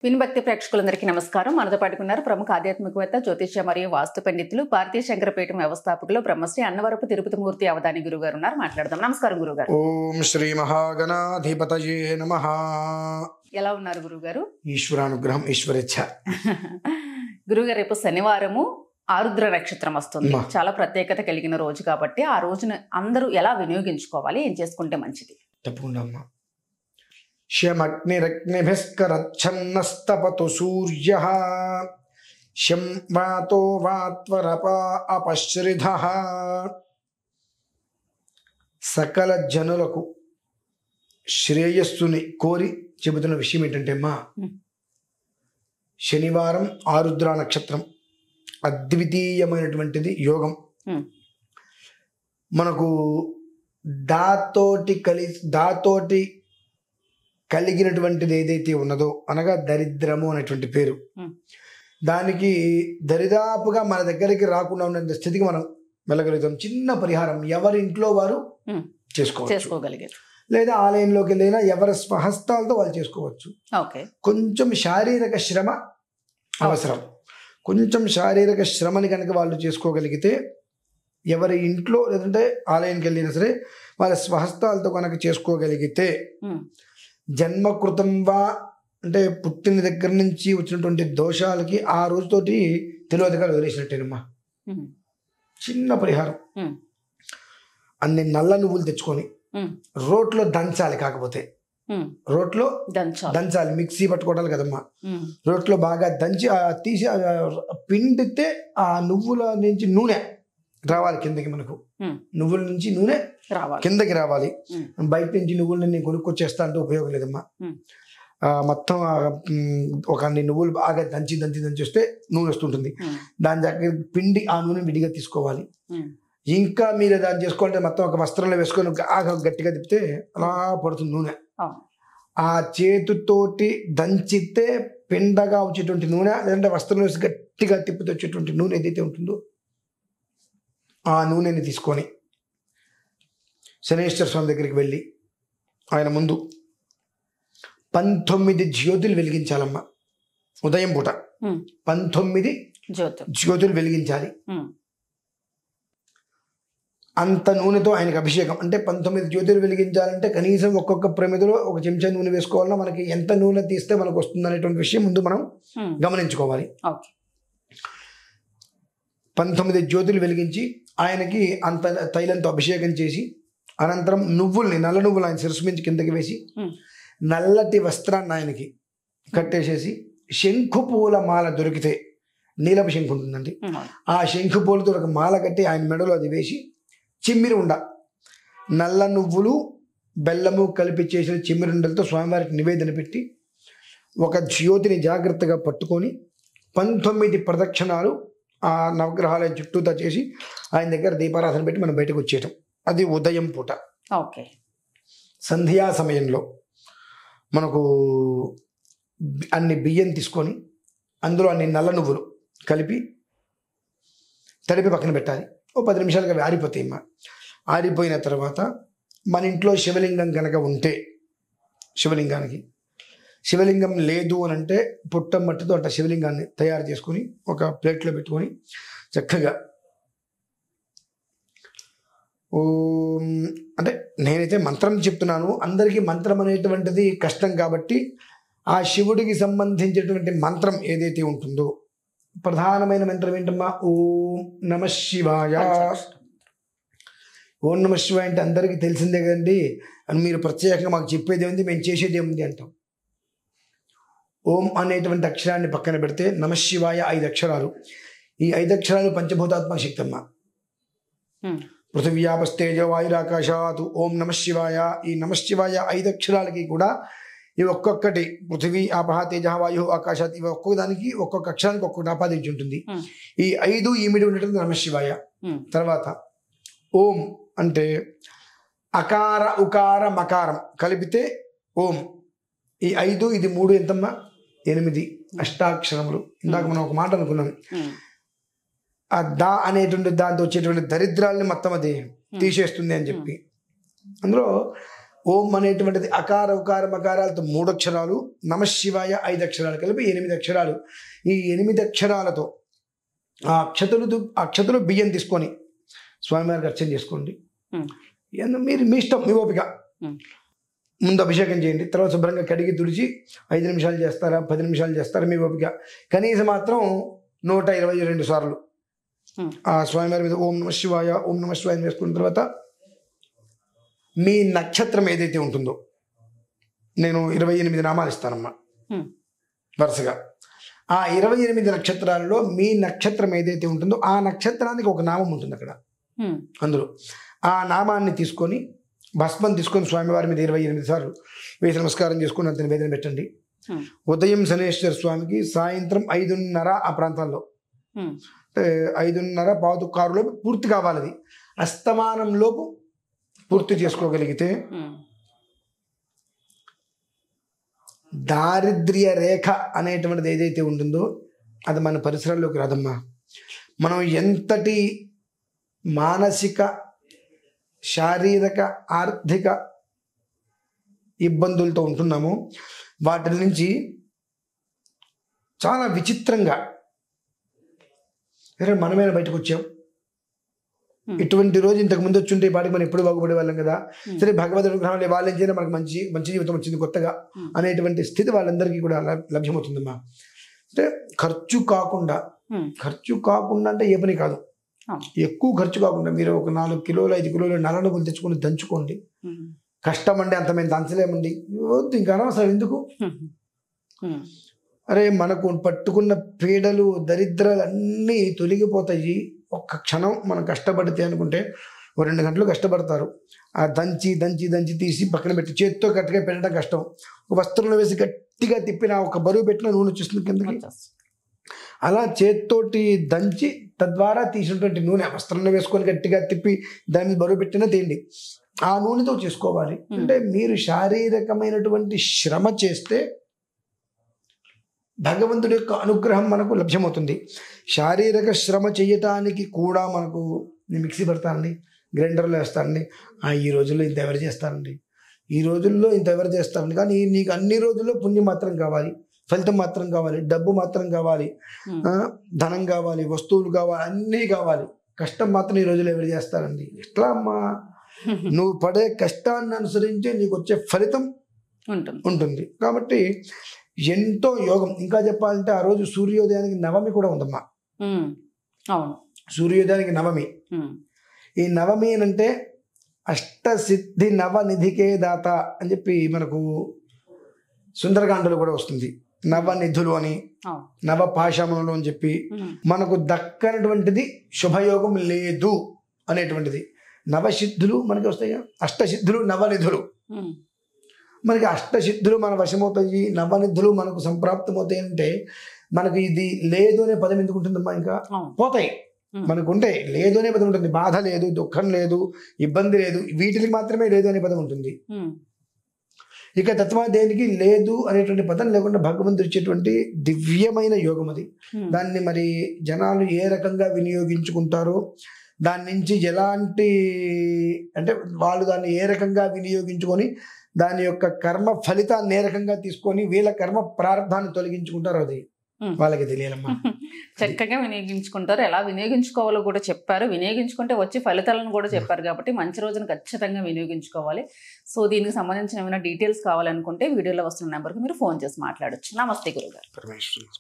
వినుభక్తి ప్రేక్షకులందరికీ నమస్కారం. మనతో పాటుకున్నారు ప్రముఖ ఆధ్యాత్మికవేత్త, జ్యోతిష్య మరియు వాస్తు పండితులు, భారతీయ శంకరపీఠం వ్యవస్థాపకులు, బ్రహ్మశ్రీ అన్నవరపు తిరుపతి మూర్తి అవధాని గురుగారు ఉన్నారు. మాట్లాడదాం. నమస్కారం గురుగారు. ఓం శ్రీ మహాగణాధిపతయే నమః. ఎలా ఉన్నారు గురుగారు? ఈశ్వరానుగ్రహం, ఈశ్వరేచ్ఛ. గురుగారు, రేపు శనివారము ఆరుద్ర నక్షత్రం వస్తుంది. చాలా ప్రత్యేకత కలిగిన రోజు కాబట్టి ఆ రోజున అందరూ ఎలా వినియోగించుకోవాలి, ఏం చేసుకుంటే మంచిది? తప్పకుండా అమ్మా. శమగ్నిరగ్నిభిస్కరచ్ఛన్నస్తపతు సూర్యః శం వాతో వాత్వరపా అపశ్రిధః. సకల జనులకు శ్రేయస్సుని కోరి చెబుతున్న విషయం ఏంటంటే అమ్మా, శనివారం ఆరుద్ర నక్షత్రం అద్వితీయమైనటువంటిది యోగం. మనకు దాతోటి కలిగినటువంటిది ఏదైతే ఉన్నదో అనగా దరిద్రము అనేటువంటి పేరు, దానికి దరిదాపుగా మన దగ్గరికి రాకుండా ఉన్న స్థితికి మనం వెళ్ళగలుగుతాం. చిన్న పరిహారం ఎవరి ఇంట్లో వారు చేసుకోగలిగారు, లేదా ఆలయంలోకి వెళ్ళినా ఎవరి స్వహస్తాలతో వాళ్ళు చేసుకోవచ్చు. కొంచెం శారీరక శ్రమ అవసరం. కొంచెం శారీరక శ్రమని కనుక వాళ్ళు చేసుకోగలిగితే, ఎవరి ఇంట్లో లేదంటే ఆలయానికి వెళ్ళినా సరే వాళ్ళ స్వహస్తాలతో కనుక చేసుకోగలిగితే, జన్మకృతంవా అంటే పుట్టిన దగ్గర నుంచి వచ్చినటువంటి దోషాలకి ఆ రోజుతోటి తెలియదుగా వదిలేసినట్టేనమ్మా. చిన్న పరిహారం. అన్ని నల్ల నువ్వులు తెచ్చుకొని రోట్లో దంచాలి. కాకపోతే రోట్లో దంచాలి, మిక్సీ పట్టుకోవడాలి కదమ్మా. రోట్లో బాగా దంచి తీసి పిండితే ఆ నువ్వుల నుంచి నూనె రావాలి కిందకి. మనకు నువ్వుల నుంచి నూనె కిందకి రావాలి. బయట నుంచి నువ్వులు నేను కొనుక్కొచ్చేస్తా అంటే ఉపయోగం లేదమ్మా. మొత్తం ఒక అన్ని నువ్వులు బాగా దంచి వస్తే నూనె వస్తుంటుంది. దాని దగ్గర పిండి ఆ నూనె విడిగా తీసుకోవాలి. ఇంకా మీరు దాన్ని చేసుకోవాలంటే మొత్తం ఒక వస్త్రంలో వేసుకొని బాగా గట్టిగా తిప్పితే అలా పడుతుంది నూనె. ఆ చేతితోటి దంచితే పిండగా వచ్చేటువంటి నూనె, లేదంటే వస్త్రంలో వేసి గట్టిగా తిప్పితే వచ్చేటువంటి నూనె ఏదైతే ఉంటుందో ఆ నూనెని తీసుకొని శనేశ్వర స్వామి దగ్గరికి వెళ్ళి ఆయన ముందు 19 జ్యోతులు వెలిగించాలమ్మా. ఉదయం పూట 19 జ్యోతులు వెలిగించాలి. అంత నూనెతో ఆయనకు అభిషేకం. అంటే 19 జ్యోతులు వెలిగించాలంటే కనీసం ఒక్కొక్క ప్రమిదలో ఒక చెంచా నూనె వేసుకోవాలన్నా మనకి ఎంత నూనె తీస్తే మనకు వస్తుంది అనేటువంటి విషయం ముందు మనం గమనించుకోవాలి. 19 జ్యోతులు వెలిగించి ఆయనకి అంత తైలంతో అభిషేకం చేసి, అనంతరం నువ్వుల్ని, నల్ల నువ్వులు ఆయన శిరస్సు మించి కిందకి వేసి నల్లటి వస్త్రాన్ని ఆయనకి కట్టేసేసి, శంఖు పూల మాల దొరికితే, నీలపు శంఖు ఉంటుందండి, ఆ శంఖు పూలతో ఒక మాల కట్టి ఆయన మెడలో అది వేసి, చిమ్మిరి ఉండ, నల్ల నువ్వులు బెల్లము కలిపి చేసిన చిమ్మిరి ఉండలతో స్వామివారికి నివేదన పెట్టి ఒక జ్యోతిని జాగ్రత్తగా పట్టుకొని 19 ప్రదక్షిణాలు ఆ నవగ్రహాలయం చుట్టూతా చేసి ఆయన దగ్గర దీపారాధన పెట్టి మనం బయటకు వచ్చేయటం. అది ఉదయం పూట. సంధ్యా సమయంలో మనకు అన్ని బియ్యం తీసుకొని అందులో అన్ని నల్ల నువ్వులు కలిపి తడిపి పక్కన పెట్టాలి. ఓ 10 నిమిషాలుగా ఆరిపోతాయి అమ్మా. ఆరిపోయిన తర్వాత మన ఇంట్లో శివలింగం కనుక ఉంటే, శివలింగం లేదు అని అంటే పుట్ట మట్టితో అట్లా శివలింగాన్ని తయారు చేసుకొని ఒక ప్లేట్లో పెట్టుకొని చక్కగా ఓం అంటే నేనైతే మంత్రం చెప్తున్నాను, అందరికీ మంత్రం అనేటువంటిది కష్టం కాబట్టి ఆ శివుడికి సంబంధించినటువంటి మంత్రం ఏదైతే ఉంటుందో, ప్రధానమైన మంత్రం ఏంటమ్మా, ఓం నమ శివాయ. ఓం నమ శివాయ అంటే అందరికీ తెలిసిందే కదండి. అని మీరు ప్రత్యేకంగా మాకు చెప్పేది ఏముంది, మేము చేసేది ఏముంది అంటాం. ఓం అనేటువంటి అక్షరాన్ని పక్కన పెడితే నమశివాయ 5 అక్షరాలు. ఈ 5 అక్షరాలు పంచభూతాత్మక శక్తి అమ్మ. పృథివ్యాపస్తేజ వాయురాకాశాత్ ఓం నమశివాయ. ఈ నమశివాయ 5 అక్షరాలకి కూడా ఇవి ఒక్కొక్కటి, పృథివీ ఆపహ తేజ వాయు ఆకాశాత్, ఇవి ఒక్కొక్క దానికి ఒక్కొక్క అక్షరానికి ఒక్కొక్కటి ఆపాదించి ఉంటుంది. ఈ 5 ఈమిడి ఉండేటువంటి నమశివాయ. తర్వాత ఓం అంటే అకార ఉకార మకారం కలిపితే ఓం. ఈ 5 ఇది 3 ఎంతమ్మా, 8 అష్టాక్షరములు. ఇందాక మనం ఒక మాట అనుకున్నాం, ఆ దా అనేటువంటి దాంతో వచ్చేటువంటి దరిద్రాలని మొత్తం అది తీసేస్తుంది అని చెప్పి. అందులో ఓం అనేటువంటిది అకార ఉకార మకారాలతో 3 అక్షరాలు, నమశివాయ 5 అక్షరాలు కలిపి 8 అక్షరాలు. ఈ 8 అక్షరాలతో ఆ అక్షతలు బియ్యం తీసుకొని స్వామివారికి అర్చన చేసుకోండి. మీరు మీ ఇష్టం, మీ ఓపిక. ముందు అభిషేకం చేయండి, తర్వాత శుభ్రంగా కడిగి తుడిచి 5 నిమిషాలు చేస్తారా 10 నిమిషాలు చేస్తారా మీ ఓపిక. కనీసం మాత్రం 122 సార్లు ఆ స్వామివారి మీద ఓం నమ శివాయ ఓం నమ శివాయ వేసుకున్న తర్వాత మీ నక్షత్రం ఏదైతే ఉంటుందో, నేను 28 నామాలు ఇస్తానమ్మా వరుసగా. ఆ 28 నక్షత్రాలలో మీ నక్షత్రం ఏదైతే ఉంటుందో ఆ నక్షత్రానికి ఒక నామం ఉంటుంది అక్కడ. అందులో ఆ నామాన్ని తీసుకొని భస్మం తీసుకొని స్వామివారి మీద 28 సార్లు వేసి నమస్కారం చేసుకుని అంత నివేదన పెట్టండి. ఉదయం శనేశ్వర స్వామికి, సాయంత్రం 5:30 ఆ ప్రాంతాల్లో, 5:30 పావుతుకారులో పూర్తి కావాలి. అది అస్తమానంలోపు పూర్తి చేసుకోగలిగితే దారిద్ర్య రేఖ అనేటువంటిది ఏదైతే ఉంటుందో అది మన పరిసరాల్లోకి రాదమ్మా. మనం ఎంతటి మానసిక, శారీరక, ఆర్థిక ఇబ్బందులతో ఉంటున్నామో వాటి నుంచి చాలా విచిత్రంగా మనమేనా బయటకు వచ్చాం. ఇటువంటి రోజు ఇంతకు ముందు వచ్చి ఉంటే పాటికి మనం ఎప్పుడు బాగుపడే వాళ్ళం కదా. సరే భగవద్ అనుగ్రహం వాళ్ళ నుంచి మనకు మంచి జీవితం వచ్చింది కొత్తగా అనేటువంటి స్థితి వాళ్ళందరికీ కూడా లభ్యమవుతుందమ్మా. అంటే ఖర్చు కాకుండా అంటే ఏ పని కాదు, ఎక్కువ ఖర్చు కాకుండా మీరు ఒక 4 కిలోలు 5 కిలోలు నల్ల నువ్వులు తెచ్చుకొని దంచుకోండి. కష్టం అండి, అంత మేము దంచలేమండి, వద్దు, ఇంకా అనవసరం ఎందుకు. అరే మనకు పట్టుకున్న పీడలు దరిద్రాలు అన్నీ తొలగిపోతాయి ఒక్క క్షణం మనం కష్టపడితే అనుకుంటే. 2 గంటలు కష్టపడతారు, ఆ దంచి దంచి దంచి తీసి పక్కన పెట్టి చేత్తో గట్టిగా పెట్టడం కష్టం. ఒక వస్త్రంలో వేసి గట్టిగా తిప్పిన ఒక బరువు పెట్టిన నూనె వచ్చేస్తుంది కిందకి. అలా చేత్తోటి దంచి తద్వారా తీసినటువంటి నూనె వస్త్రంలో వేసుకొని గట్టిగా తిప్పి దాని మీద బరువు పెట్టినా తీయండి, ఆ నూనెతో చేసుకోవాలి. అంటే మీరు శారీరకమైనటువంటి శ్రమ చేస్తే భగవంతుడి యొక్క అనుగ్రహం మనకు లభ్యమవుతుంది. శారీరక శ్రమ చేయటానికి కూడా మనకు మిక్సీ పడతానండి, గ్రైండర్లో వేస్తానండి, ఈ రోజుల్లో ఇంత ఎవరు చేస్తారండి, ఈ రోజుల్లో ఇంత ఎవరు చేస్తారండి. కానీ నీకు అన్ని రోజుల్లో పుణ్యం మాత్రం కావాలి, ఫలితం మాత్రం కావాలి, డబ్బు మాత్రం కావాలి, ధనం కావాలి, వస్తువులు కావాలి, అన్నీ కావాలి. కష్టం మాత్రం ఈ రోజుల్లో ఎవరు చేస్తారండి. ఎట్లా అమ్మా, నువ్వు పడే కష్టాన్ని అనుసరించి నీకు వచ్చే ఫలితం ఉంటుంది. కాబట్టి ఎంతో యోగం. ఇంకా చెప్పాలంటే ఆ రోజు సూర్యోదయానికి నవమి కూడా ఉందమ్మా. సూర్యోదయానికి నవమి. ఈ నవమి అంటే అష్టసిద్ధి నవనిధికే దాత అని చెప్పి మనకు సుందరకాండలో కూడా వస్తుంది. నవనిధులు అని, నవపాశములు అని చెప్పి మనకు దక్కనటువంటిది శుభయోగం లేదు అనేటువంటిది. నవసిద్ధులు మనకి వస్తాయి, అష్టసిద్ధులు నవనిధులు. మనకి అష్టసిద్ధులు మన వశమవుతాయి, నవనిధులు మనకు సంప్రాప్తమవుతాయి. అంటే మనకు ఇది లేదు అనే పదం ఎందుకు ఉంటుందమ్మా, ఇంకా పోతాయి. మనకు ఉంటాయి, లేదు అనే పదం ఉంటుంది. బాధ లేదు, దుఃఖం లేదు, ఇబ్బంది లేదు, వీటికి మాత్రమే లేదు అనే పదం ఉంటుంది. ఇక తత్వా దేనికి లేదు అనేటువంటి పదం లేకుండా భగవంతుడు ఇచ్చేటువంటి దివ్యమైన యోగం అది. దాన్ని మరి జనాలు ఏ రకంగా వినియోగించుకుంటారో, దాని నుంచి ఎలాంటి అంటే వాళ్ళు దాన్ని ఏ రకంగా వినియోగించుకొని దాని యొక్క కర్మ ఫలితాన్ని ఏ రకంగా తీసుకొని వీళ్ళ కర్మ ప్రారంభాన్ని తొలగించుకుంటారో అది వాళ్ళకి తెలియాలమ్మా. చక్కగా వినియోగించుకుంటారు, ఎలా వినియోగించుకోవాలో కూడా చెప్పారు. వినియోగించుకుంటే వచ్చే ఫలితాలను కూడా చెప్పారు. కాబట్టి మంచి రోజును ఖచ్చితంగా వినియోగించుకోవాలి. సో దీనికి సంబంధించిన ఏమైనా డీటెయిల్స్ కావాలనుకుంటే వీడియోలో వస్తున్న నెంబర్కి మీరు ఫోన్ చేసి మాట్లాడొచ్చు. నమస్తే గురుగారు.